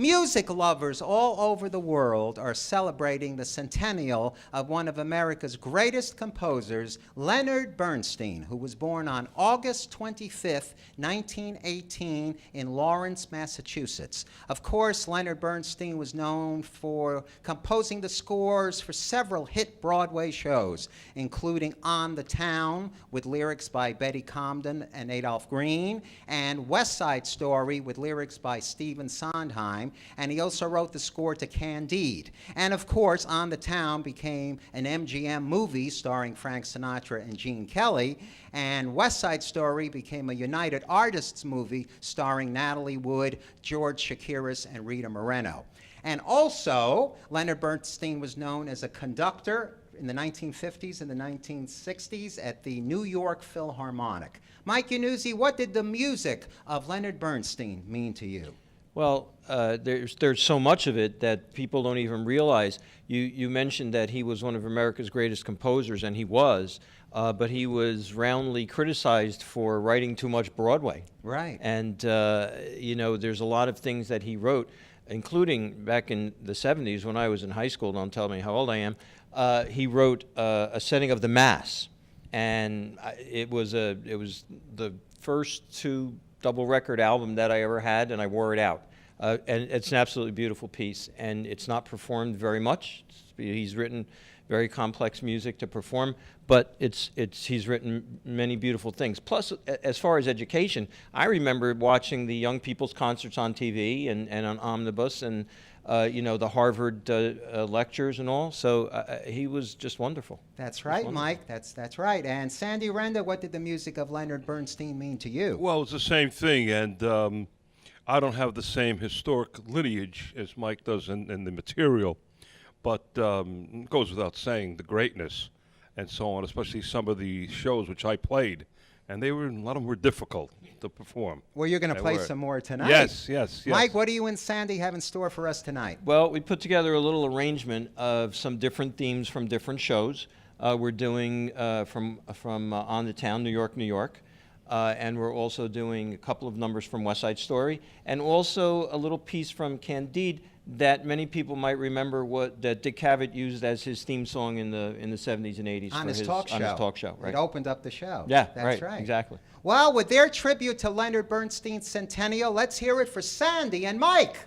Music lovers all over the world are celebrating the centennial of one of America's greatest composers, Leonard Bernstein, who was born on August 25th, 1918 in Lawrence, Massachusetts. Of course, Leonard Bernstein was known for composing the scores for several hit Broadway shows, including On the Town, with lyrics by Betty Comden and Adolph Green, and West Side Story, with lyrics by Stephen Sondheim. And he also wrote the score to Candide. And of course, On the Town became an MGM movie starring Frank Sinatra and Gene Kelly, and West Side Story became a United Artists movie starring Natalie Wood, George Chakiris, and Rita Moreno. And also, Leonard Bernstein was known as a conductor in the 1950s and the 1960s at the New York Philharmonic. Mike Yanuzzi, what did the music of Leonard Bernstein mean to you? Well, there's so much of it that people don't even realize. You mentioned that he was one of America's greatest composers, and he was, but he was roundly criticized for writing too much Broadway. Right. And, there's a lot of things that he wrote, including back in the 70s when I was in high school, don't tell me how old I am, he wrote a setting of the Mass. And it was the first two double record album that I ever had, and I wore it out. And it's an absolutely beautiful piece, and it's not performed very much. He's written very complex music to perform, but he's written many beautiful things. Plus, as far as education, I remember watching the young people's concerts on TV and on Omnibus, and the Harvard lectures and all. So he was just wonderful. That's right, Mike. That's right. And Sandy Renda, what did the music of Leonard Bernstein mean to you? Well, it's the same thing, and I don't have the same historic lineage as Mike does in the material, but it goes without saying the greatness and so on, especially some of the shows which I played. And a lot of them were difficult to perform. Well, you're going to play some more tonight. Yes. Mike, what do you and Sandy have in store for us tonight? Well, we put together a little arrangement of some different themes from different shows. We're doing from On the Town, New York, New York. And we're also doing a couple of numbers from West Side Story, and also a little piece from Candide that many people might remember that Dick Cavett used as his theme song in the 70s and 80s on his talk show. Right. It opened up the show. Yeah, that's right. Exactly. Well, with their tribute to Leonard Bernstein's centennial, let's hear it for Sandy and Mike.